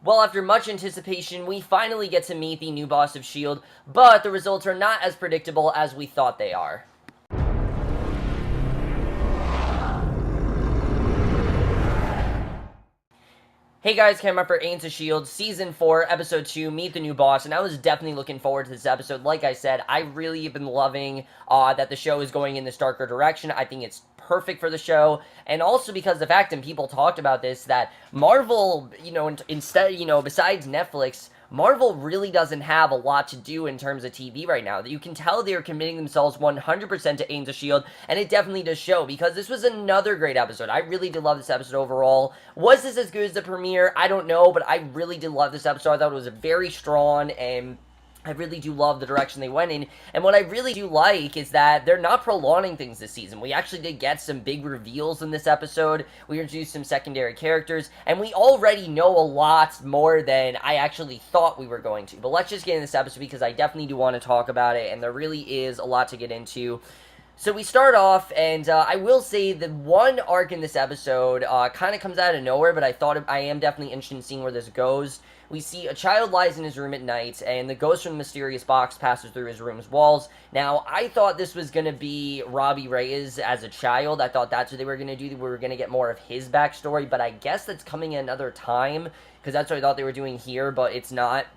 Well, after much anticipation, we finally get to meet the new boss of S.H.I.E.L.D., but the results are not as predictable as we thought they are. Hey guys, camera for Agents of S.H.I.E.L.D. Season 4, Episode 2, Meet the New Boss, and I was definitely looking forward to this episode. Like I said, I really have been loving that the show is going in this darker direction. I think it's perfect for the show, and also because the fact, and people talked about this, that Marvel, instead, besides Netflix, Marvel really doesn't have a lot to do in terms of TV right now. You can tell they're committing themselves 100% to Agents of S.H.I.E.L.D., and it definitely does show, because this was another great episode. I really did love this episode overall. Was this as good as the premiere? I don't know, but I really did love this episode. I thought it was very strong, and I really do love the direction they went in, and what I really do like is that they're not prolonging things this season. We actually did get some big reveals in this episode. We introduced some secondary characters, and we already know a lot more than I actually thought we were going to. But let's just get in this episode, because I definitely do want to talk about it, and there really is a lot to get into. So we start off, and I will say the one arc in this episode kind of comes out of nowhere, but I am definitely interested in seeing where this goes. We see a child lies in his room at night, and the ghost from the mysterious box passes through his room's walls. Now, I thought this was going to be Robbie Reyes as a child. I thought that's what they were going to do. We were going to get more of his backstory, but I guess that's coming at another time, because that's what I thought they were doing here, but it's not.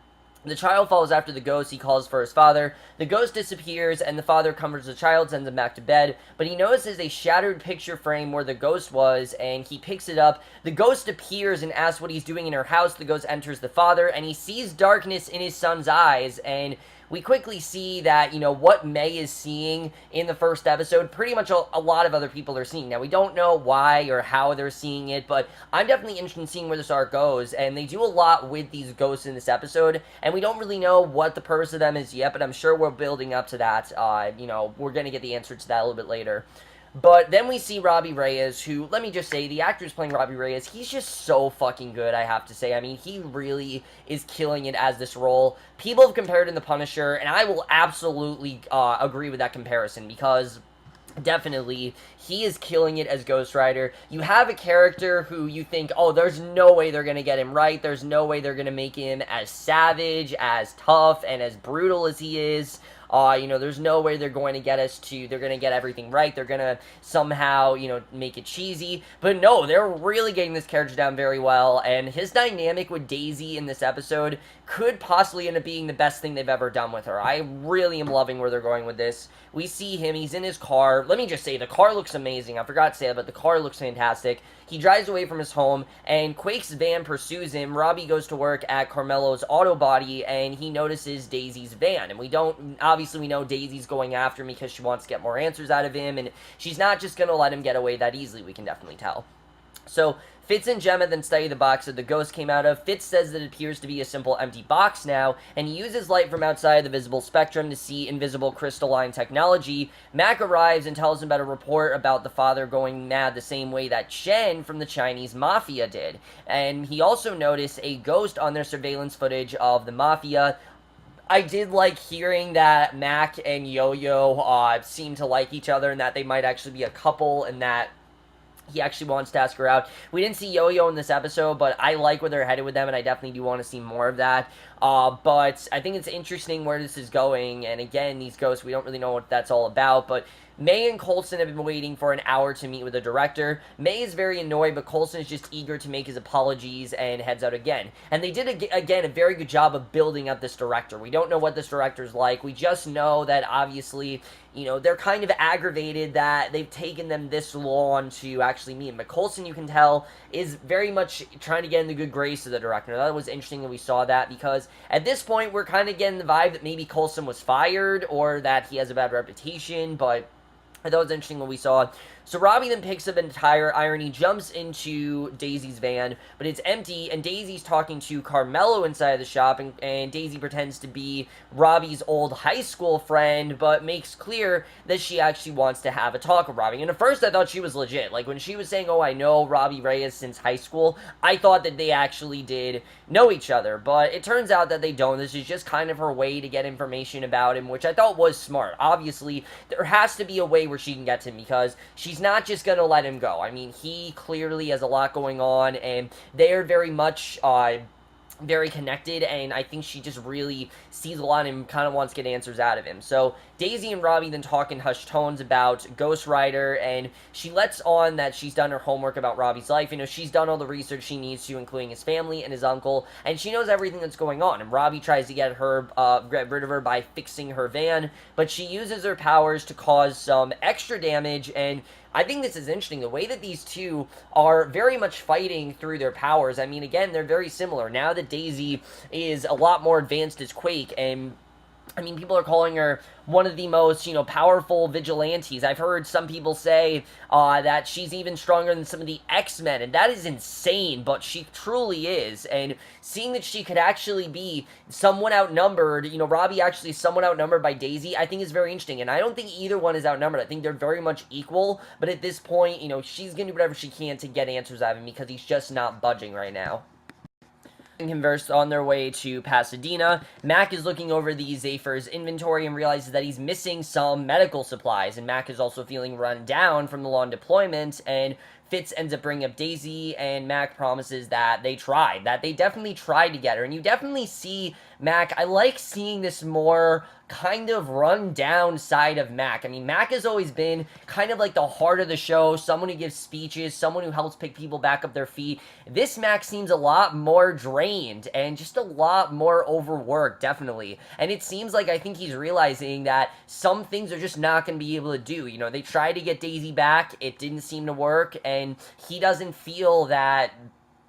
The child follows after the ghost. He calls for his father. The ghost disappears, and the father comforts the child, sends him back to bed. But he notices a shattered picture frame where the ghost was, and he picks it up. The ghost appears and asks what he's doing in her house. The ghost enters the father, and he sees darkness in his son's eyes, and we quickly see that, what May is seeing in the first episode, pretty much a lot of other people are seeing. Now, we don't know why or how they're seeing it, but I'm definitely interested in seeing where this arc goes, and they do a lot with these ghosts in this episode, and we don't really know what the purpose of them is yet, but I'm sure we're building up to that. We're going to get the answer to that a little bit later. But then we see Robbie Reyes, who, let me just say, the actor who's playing Robbie Reyes, he's just so fucking good, I have to say. I mean, he really is killing it as this role. People have compared him to Punisher, and I will absolutely agree with that comparison, because definitely, he is killing it as Ghost Rider. You have a character who you think, oh, there's no way they're going to get him right. There's no way they're going to make him as savage, as tough, and as brutal as he is. There's no way they're going to get everything right. They're going to somehow, make it cheesy. But no, they're really getting this character down very well. And his dynamic with Daisy in this episode could possibly end up being the best thing they've ever done with her. I really am loving where they're going with this. We see him, he's in his car. Let me just say, the car looks amazing. I forgot to say that, but the car looks fantastic. He drives away from his home, and Quake's van pursues him. Robbie goes to work at Carmelo's auto body, and he notices Daisy's van. And we know Daisy's going after him because she wants to get more answers out of him, and she's not just going to let him get away that easily, we can definitely tell. So, Fitz and Gemma then study the box that the ghost came out of. Fitz says that it appears to be a simple empty box now, and he uses light from outside the visible spectrum to see invisible crystalline technology. Mack arrives and tells him about a report about the father going mad the same way that Chen from the Chinese Mafia did. And he also noticed a ghost on their surveillance footage of the Mafia. I did like hearing that Mack and Yo-Yo seem to like each other, and that they might actually be a couple, and that he actually wants to ask her out. We didn't see Yo-Yo in this episode, but I like where they're headed with them, and I definitely do want to see more of that. But I think it's interesting where this is going, and again, these ghosts, we don't really know what that's all about, but May and Coulson have been waiting for an hour to meet with the director. May is very annoyed, but Coulson is just eager to make his apologies and heads out again. And they did, again, a very good job of building up this director. We don't know what this director's like. We just know that, obviously, they're kind of aggravated that they've taken them this long to actually meet him. But Coulson, you can tell, is very much trying to get in the good grace of the director. That was interesting that we saw that, because at this point, we're kind of getting the vibe that maybe Coulson was fired, or that he has a bad reputation, but I thought it was interesting what we saw. So Robbie then picks up an entire irony, jumps into Daisy's van, but it's empty, and Daisy's talking to Carmelo inside the shop, and Daisy pretends to be Robbie's old high school friend, but makes clear that she actually wants to have a talk with Robbie. And at first I thought she was legit. Like, when she was saying, oh, I know Robbie Reyes since high school, I thought that they actually did know each other, but it turns out that they don't. This is just kind of her way to get information about him, which I thought was smart. Obviously, there has to be a way where she can get to him, because she's not just going to let him go. I mean, he clearly has a lot going on, and they're very much very connected, and I think she just really sees a lot and kind of wants to get answers out of him. So Daisy and Robbie then talk in hushed tones about Ghost Rider, and she lets on that she's done her homework about Robbie's life. She's done all the research she needs to, including his family and his uncle, and she knows everything that's going on. And Robbie tries to get rid of her by fixing her van, but she uses her powers to cause some extra damage. And I think this is interesting, the way that these two are very much fighting through their powers. I mean, again, they're very similar. Now that Daisy is a lot more advanced as Quake, and I mean, people are calling her one of the most, powerful vigilantes. I've heard some people say that she's even stronger than some of the X-Men, and that is insane, but she truly is. And seeing that she could actually be somewhat outnumbered, Robbie actually is somewhat outnumbered by Daisy, I think is very interesting. And I don't think either one is outnumbered. I think they're very much equal, but at this point, she's going to do whatever she can to get answers out of him because he's just not budging right now. Converse on their way to Pasadena. Mack is looking over the Zephyr's inventory and realizes that he's missing some medical supplies, and Mack is also feeling run down from the long deployment, and Fitz ends up bringing up Daisy, and Mack promises that they definitely tried to get her. And you definitely see Mack, I like seeing this more kind of run down side of Mack. I mean, Mack has always been kind of like the heart of the show, someone who gives speeches, someone who helps pick people back up their feet. This Mack seems a lot more drained and just a lot more overworked, definitely. And it seems like I think he's realizing that some things are just not going to be able to do. They tried to get Daisy back, it didn't seem to work, and he doesn't feel that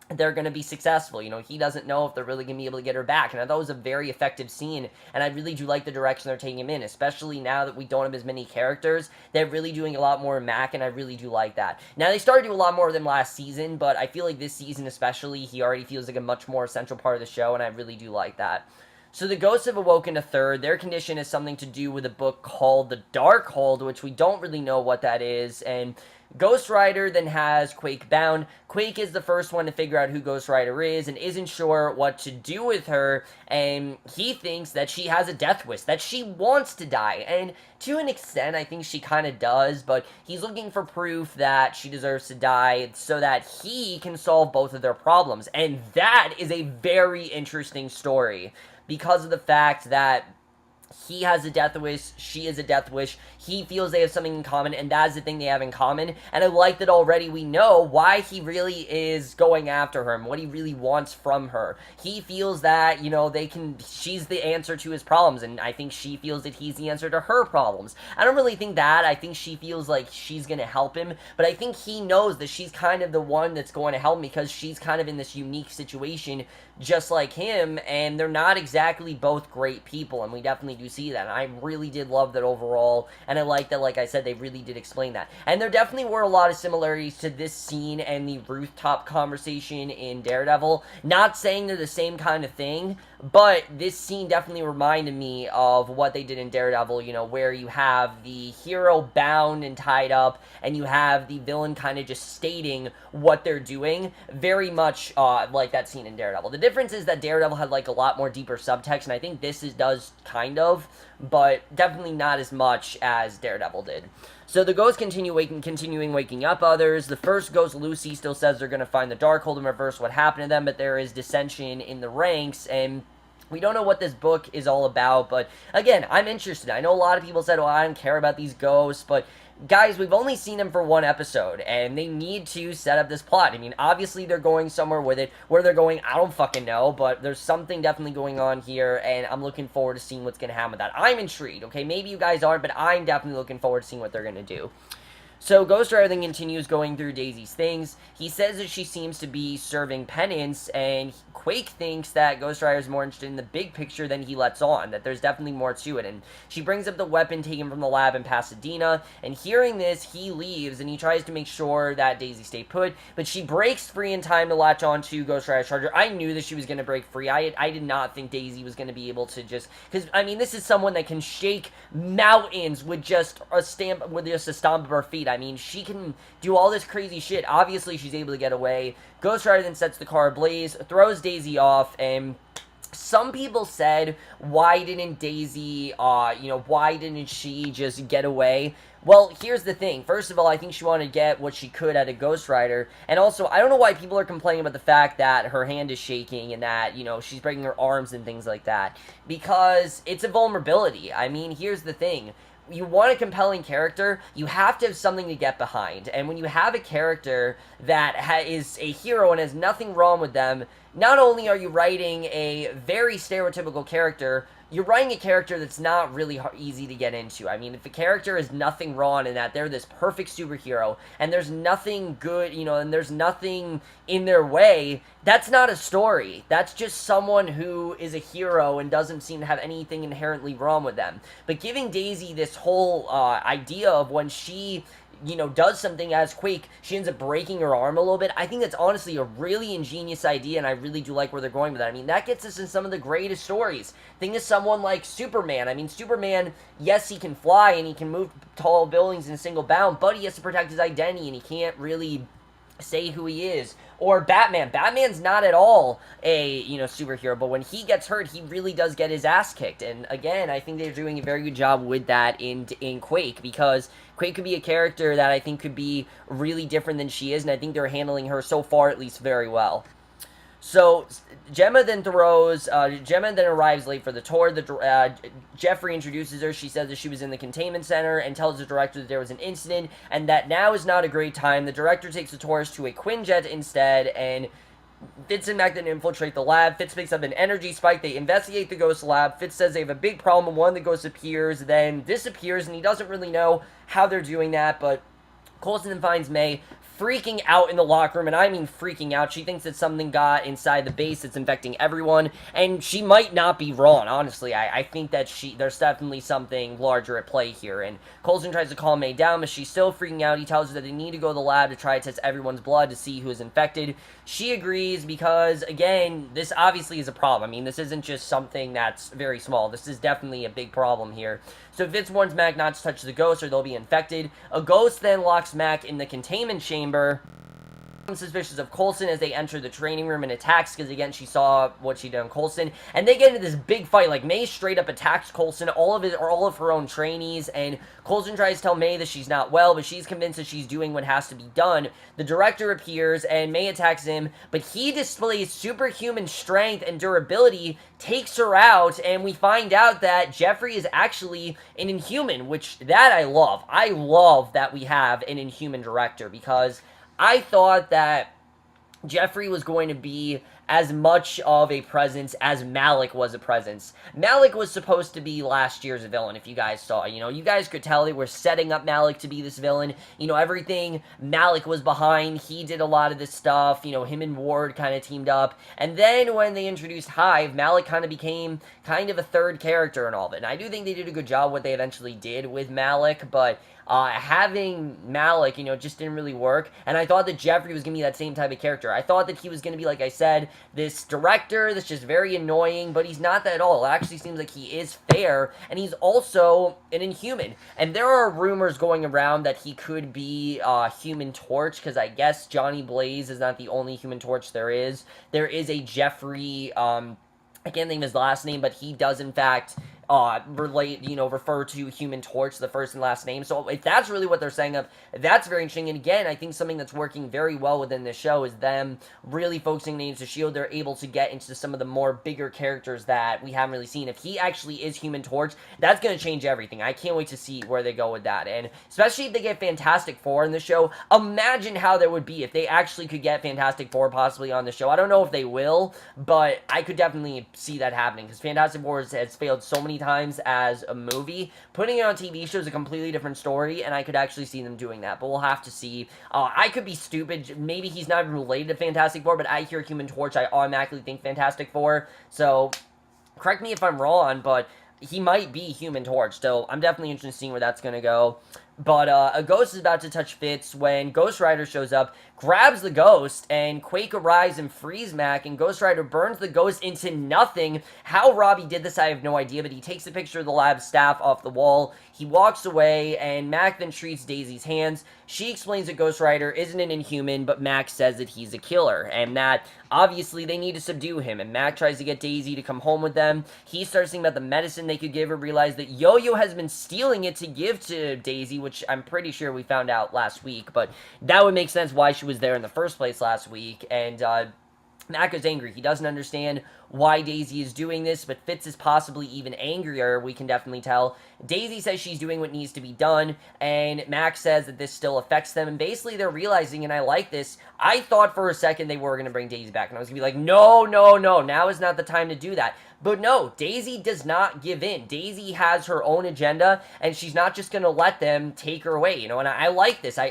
they're going to be successful. He doesn't know if they're really going to be able to get her back. And I thought it was a very effective scene, and I really do like the direction they're taking him in, especially now that we don't have as many characters. They're really doing a lot more Mack, and I really do like that. Now, they started to do a lot more of them last season, but I feel like this season especially, he already feels like a much more essential part of the show, and I really do like that. So the ghosts have awoken a third. Their condition is something to do with a book called The Darkhold, which we don't really know what that is, and Ghost Rider then has Quake bound. Quake is the first one to figure out who Ghost Rider is and isn't sure what to do with her, and he thinks that she has a death wish, that she wants to die, and to an extent I think she kind of does, but he's looking for proof that she deserves to die so that he can solve both of their problems. And that is a very interesting story because of the fact that he has a death wish, she has a death wish, he feels they have something in common, and that is the thing they have in common. And I like that already we know why he really is going after her and what he really wants from her. He feels that, she's the answer to his problems, and I think she feels that he's the answer to her problems. I don't really think that. I think she feels like she's going to help him, but I think he knows that she's kind of the one that's going to help him because she's kind of in this unique situation just like him, and they're not exactly both great people, and we definitely do see that. And I really did love that overall, and I like that, like I said, they really did explain that. And there definitely were a lot of similarities to this scene and the rooftop conversation in Daredevil. Not saying they're the same kind of thing, but this scene definitely reminded me of what they did in Daredevil, where you have the hero bound and tied up, and you have the villain kind of just stating what they're doing, very much like that scene in Daredevil. The difference is that Daredevil had like a lot more deeper subtext, and I think this does kind of, but definitely not as much as Daredevil did. So the ghosts continuing waking up others. The first ghost, Lucy, still says they're going to find the Darkhold and reverse what happened to them, but there is dissension in the ranks, and we don't know what this book is all about, but again, I'm interested. I know a lot of people said, I don't care about these ghosts, but guys, we've only seen them for one episode, and they need to set up this plot. I mean, obviously they're going somewhere with it. Where they're going, I don't fucking know, but there's something definitely going on here, and I'm looking forward to seeing what's going to happen with that. I'm intrigued, okay? Maybe you guys aren't, but I'm definitely looking forward to seeing what they're going to do. So Ghost Rider then continues going through Daisy's things. He says that she seems to be serving penance, and Quake thinks that Ghost Rider is more interested in the big picture than he lets on, that there's definitely more to it. And she brings up the weapon taken from the lab in Pasadena, and hearing this, he leaves, and he tries to make sure that Daisy stay put, but she breaks free in time to latch on to Ghost Rider's charger. I knew that she was going to break free. I did not think Daisy was going to be able to just, because, I mean, this is someone that can shake mountains with just a stomp of her feet. I mean, she can do all this crazy shit. Obviously, she's able to get away. Ghost Rider then sets the car ablaze, throws Daisy off, and some people said, why didn't Daisy, why didn't she just get away? Well, here's the thing. First of all, I think she wanted to get what she could out of Ghost Rider. And also, I don't know why people are complaining about the fact that her hand is shaking and that, she's breaking her arms and things like that. Because it's a vulnerability. I mean, here's the thing. You want a compelling character, you have to have something to get behind. And when you have a character that is a hero and has nothing wrong with them, not only are you writing a very stereotypical character, you're writing a character that's not really easy to get into. I mean, if a character is nothing wrong in that they're this perfect superhero, and there's nothing good, and there's nothing in their way, that's not a story. That's just someone who is a hero and doesn't seem to have anything inherently wrong with them. But giving Daisy this whole idea of when she does something as Quake, she ends up breaking her arm a little bit. I think that's honestly a really ingenious idea, and I really do like where they're going with that. I mean, that gets us in some of the greatest stories. Think of someone like Superman. I mean, Superman, yes, he can fly, and he can move tall buildings in a single bound, but he has to protect his identity, and he can't really say who he is. Or Batman. Batman's not at all a, superhero, but when he gets hurt, he really does get his ass kicked. And again, I think they're doing a very good job with that in Quake, because Quake could be a character that I think could be really different than she is, and I think they're handling her so far at least very well. So, Gemma then arrives late for the tour. Jeffrey introduces her. She says that she was in the containment center and tells the director that there was an incident and that now is not a great time. The director takes the tourists to a Quinjet instead, and Fitz and Mack then infiltrate the lab. Fitz picks up an energy spike. They investigate the ghost lab. Fitz says they have a big problem. One of the ghosts appears, then disappears, and he doesn't really know how they're doing that, but Coulson then finds May freaking out in the locker room, and I mean freaking out. She thinks that something got inside the base that's infecting everyone, and she might not be wrong, honestly. I think that there's definitely something larger at play here, and Coulson tries to calm May down, but she's still freaking out. He tells her that they need to go to the lab to try to test everyone's blood to see who is infected. She agrees because, again, this obviously is a problem. I mean, this isn't just something that's very small. This is definitely a big problem here. So Fitz warns Mack not to touch the ghost or they'll be infected. A ghost then locks Mack in the containment chamber. Suspicious of Coulson as they enter the training room and attacks, because again she saw what she did on Coulson, and they get into this big fight. Like, May straight up attacks Coulson, all of her own trainees, and Coulson tries to tell May that she's not well, but she's convinced that she's doing what has to be done. The director appears and May attacks him, but he displays superhuman strength and durability, takes her out, and we find out that Jeffrey is actually an Inhuman, which that I love. I love that we have an Inhuman director, because I thought that Jeffrey was going to be as much of a presence as Malik was a presence. Malik was supposed to be last year's villain, if you guys saw. You guys could tell they were setting up Malik to be this villain. Everything Malik was behind. He did a lot of this stuff. Him and Ward kind of teamed up. And then when they introduced Hive, Malik kind of became kind of a third character and all of it. And I do think they did a good job what they eventually did with Malik, but having Malik, just didn't really work. And I thought that Jeffrey was going to be that same type of character. I thought that he was going to be, like I said, this director that's just very annoying, but he's not that at all. It actually seems like he is fair, and he's also an Inhuman. And there are rumors going around that he could be Human Torch, because I guess Johnny Blaze is not the only Human Torch there is. There is a Jeffrey, I can't think of his last name, but he does, in fact, refer to Human Torch, the first and last name. So if that's really what they're saying of, that's very interesting. And again, I think something that's working very well within this show is them really focusing on Agents of S.H.I.E.L. They're able to get into some of the more bigger characters that we haven't really seen. If he actually is Human Torch, that's going to change everything. I can't wait to see where they go with that. And especially if they get Fantastic Four in the show, imagine how there would be if they actually could get Fantastic Four possibly on the show. I don't know if they will, but I could definitely see that happening, because Fantastic Four has failed so many times as a movie. Putting it on TV show is a completely different story, and I could actually see them doing that, but we'll have to see. I could be stupid. Maybe he's not even related to Fantastic Four, but I hear Human Torch, I automatically think Fantastic Four, so correct me if I'm wrong, but he might be Human Torch, so I'm definitely interested in seeing where that's going to go. But a ghost is about to touch Fitz when Ghost Rider shows up, grabs the ghost, and Quake arrives and frees Mack, and Ghost Rider burns the ghost into nothing. How Robbie did this, I have no idea, but he takes a picture of the lab staff off the wall. He walks away, and Mack then treats Daisy's hands. She explains that Ghost Rider isn't an Inhuman, but Mack says that he's a killer, and that obviously they need to subdue him, and Mack tries to get Daisy to come home with them. He starts thinking about the medicine they could give her, realize that Yo-Yo has been stealing it to give to Daisy, which I'm pretty sure we found out last week, but that would make sense why she was there in the first place last week, and Mack is angry. He doesn't understand why Daisy is doing this, but Fitz is possibly even angrier, we can definitely tell. Daisy says she's doing what needs to be done, and Mack says that this still affects them, and basically they're realizing, and I like this, I thought for a second they were going to bring Daisy back, and I was going to be like, no, now is not the time to do that. But no, Daisy does not give in. Daisy has her own agenda, and she's not just going to let them take her away, you know, and I like this. I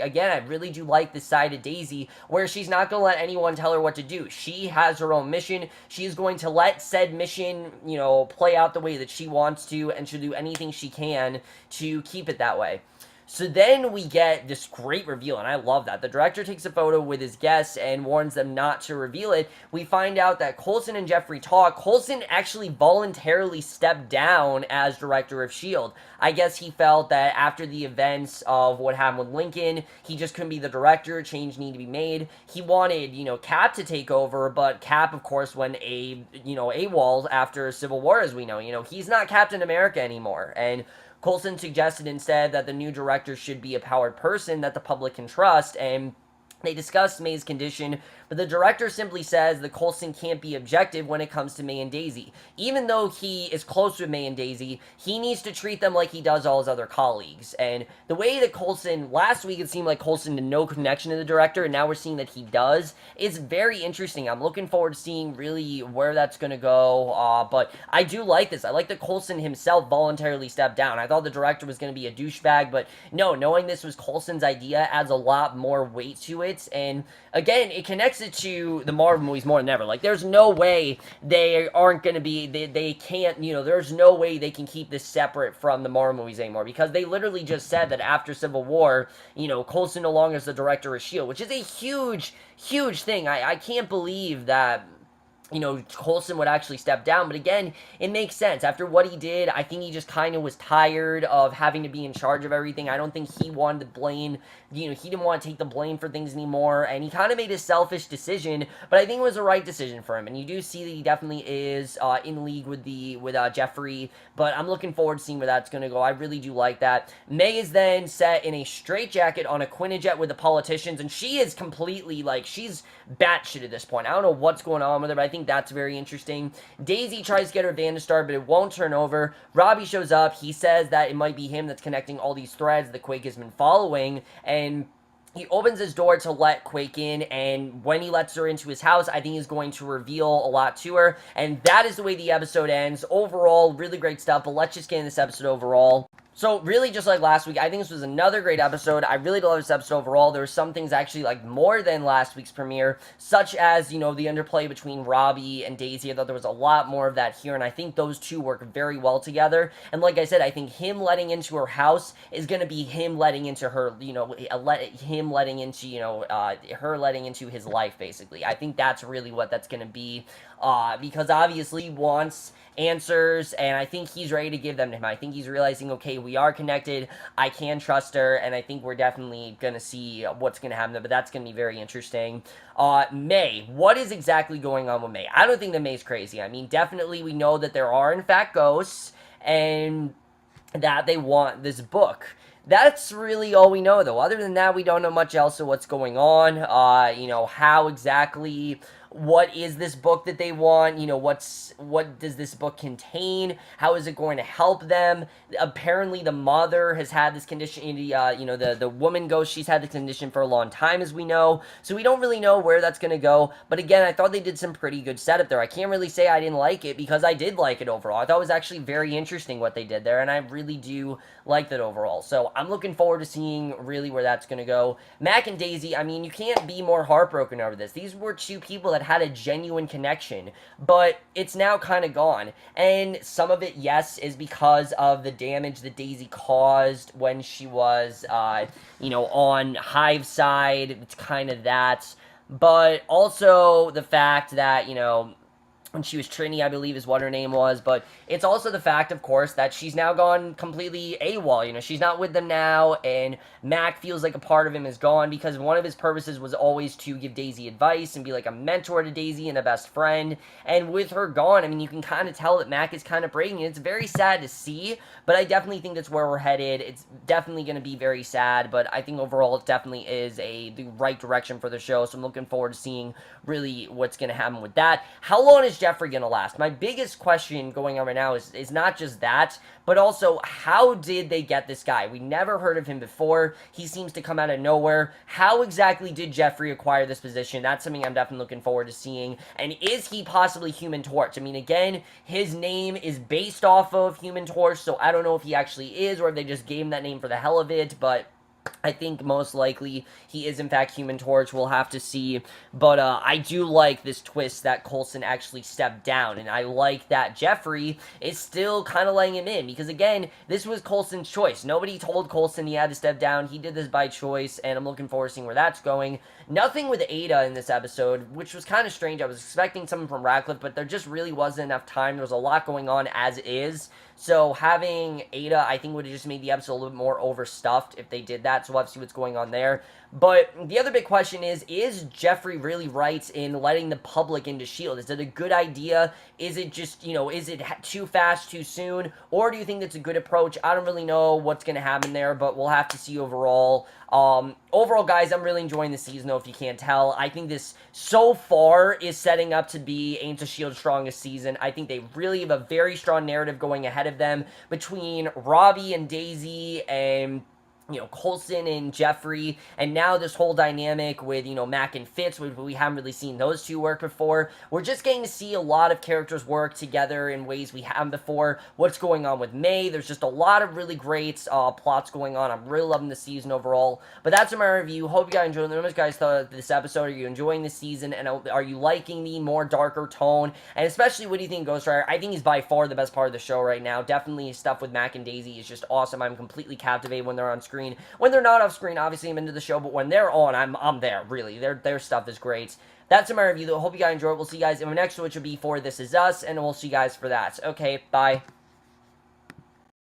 really do like this side of Daisy, where she's not going to let anyone tell her what to do. She has her own mission. She is going to let said mission, you know, play out the way that she wants to, and she'll do anything she can to keep it that way. So then we get this great reveal, and I love that. The director takes a photo with his guests and warns them not to reveal it. We find out that Coulson and Jeffrey talk. Coulson actually voluntarily stepped down as director of S.H.I.E.L. I guess he felt that after the events of what happened with Lincoln, he just couldn't be the director. Change needed to be made. He wanted, you know, Cap to take over, but Cap, of course, went AWOL after Civil War, as we know. You know, he's not Captain America anymore, and Coulson suggested instead that the new director should be a powered person that the public can trust, and they discussed May's condition, but the director simply says that Coulson can't be objective when it comes to May and Daisy. Even though he is close with May and Daisy, he needs to treat them like he does all his other colleagues. And the way that Coulson, last week it seemed like Coulson had no connection to the director, and now we're seeing that he does, is very interesting. I'm looking forward to seeing really where that's going to go, but I do like this. I like that Coulson himself voluntarily stepped down. I thought the director was going to be a douchebag, but no, knowing this was Coulson's idea adds a lot more weight to it. And again, it connects it to the Marvel movies more than ever. Like, there's no way they aren't going to be, they can't, you know, there's no way they can keep this separate from the Marvel movies anymore, because they literally just said that after Civil War, you know, Coulson no longer is the director of S.H.I.E.L D, which is a huge thing. I can't believe that, you know, Coulson would actually step down, but again, it makes sense. After what he did, I think he just kind of was tired of having to be in charge of everything. I don't think he wanted to blame, you know, he didn't want to take the blame for things anymore, and he kind of made a selfish decision, but I think it was the right decision for him, and you do see that he definitely is in league with Jeffrey, but I'm looking forward to seeing where that's going to go. I really do like that. May is then set in a straitjacket on a Quinnijet with the politicians, and she is completely, like, she's batshit at this point. I don't know what's going on with her, but I think that's very interesting. Daisy tries to get her van to start, but it won't turn over. Robbie shows up. He says that it might be him that's connecting all these threads that Quake has been following, and he opens his door to let Quake in, and when he lets her into his house, I think he's going to reveal a lot to her, and that is the way the episode ends. Overall, really great stuff, but let's just get in this episode overall. So, really, just like last week, I think this was another great episode. I really love this episode overall. There were some things I actually like more than last week's premiere, such as, you know, the interplay between Robbie and Daisy. I thought there was a lot more of that here, and I think those two work very well together. And like I said, I think him letting into her house is going to be him letting into her, you know, him letting into, you know, her letting into his life, basically. I think that's really what that's going to be, because obviously he wants answers, and I think he's ready to give them to him. I think he's realizing, okay, we are connected, I can trust her, and I think we're definitely gonna see what's gonna happen there, but that's gonna be very interesting. May, what is exactly going on with May? I don't think that May's crazy. I mean, definitely we know that there are in fact ghosts, and that they want this book. That's really all we know, though. Other than that, we don't know much else of what's going on. You know, how exactly, what is this book that they want? You know, what does this book contain? How is it going to help them? Apparently, the mother has had this condition, you know, the woman ghost, she's had this condition for a long time, as we know. So we don't really know where that's going to go. But again, I thought they did some pretty good setup there. I can't really say I didn't like it, because I did like it overall. I thought it was actually very interesting what they did there, and I really do like that overall. So I'm looking forward to seeing really where that's going to go. Mack and Daisy, I mean, you can't be more heartbroken over this. These were two people that had a genuine connection, but it's now kind of gone. And some of it, yes, is because of the damage that Daisy caused when she was, on Hive's side. It's kind of that. But also the fact that, when she was Trini, I believe is what her name was, but it's also the fact, of course, that she's now gone completely AWOL, she's not with them now, and Mack feels like a part of him is gone, because one of his purposes was always to give Daisy advice and be like a mentor to Daisy and a best friend, and with her gone, I mean, you can kind of tell that Mack is kind of breaking, and it's very sad to see, but I definitely think that's where we're headed. It's definitely going to be very sad, but I think overall it definitely is the right direction for the show, so I'm looking forward to seeing really what's going to happen with that. How long is Jeffrey going to last? My biggest question going on right now is not just that, but also how did they get this guy? We never heard of him before. He seems to come out of nowhere. How exactly did Jeffrey acquire this position? That's something I'm definitely looking forward to seeing. And is he possibly Human Torch? I mean, again, his name is based off of Human Torch, so I don't know if he actually is or if they just gave him that name for the hell of it, but I think most likely he is in fact Human Torch. We'll have to see. But I do like this twist that Coulson actually stepped down. And I like that Jeffrey is still kind of letting him in. Because again, this was Coulson's choice. Nobody told Coulson he had to step down. He did this by choice. And I'm looking forward to seeing where that's going. Nothing with Ada in this episode, which was kind of strange. I was expecting something from Radcliffe, but there just really wasn't enough time. There was a lot going on as is. So having Ada, I think, would have just made the episode a little bit more overstuffed if they did that. So we'll have to see what's going on there. But the other big question is Jeffrey really right in letting the public into S.H.I.E.L.D.? Is it a good idea? Is it just, is it too fast, too soon? Or do you think that's a good approach? I don't really know what's going to happen there, but we'll have to see overall. Overall, guys, I'm really enjoying the season, though, if you can't tell. I think this, so far, is setting up to be Agents of S.H.I.E.L.D's strongest season. I think they really have a very strong narrative going ahead of them between Robbie and Daisy and Coulson and Jeffrey, and now this whole dynamic with, Mack and Fitz, we haven't really seen those two work before. We're just getting to see a lot of characters work together in ways we haven't before. What's going on with May? There's just a lot of really great plots going on. I'm really loving the season overall. But that's my review. Hope you guys enjoyed it. What you guys thought of this episode? Are you enjoying the season? And are you liking the more darker tone? And especially, what do you think of Ghost Rider? I think he's by far the best part of the show right now. Definitely stuff with Mack and Daisy is just awesome. I'm completely captivated when they're on screen. When they're not off screen, obviously I'm into the show, but when they're on, I'm there, really. Their stuff is great. That's my review, though. Hope you guys enjoyed it. We'll see you guys in my next one, which will be for This Is Us, and we'll see you guys for that. Okay, bye.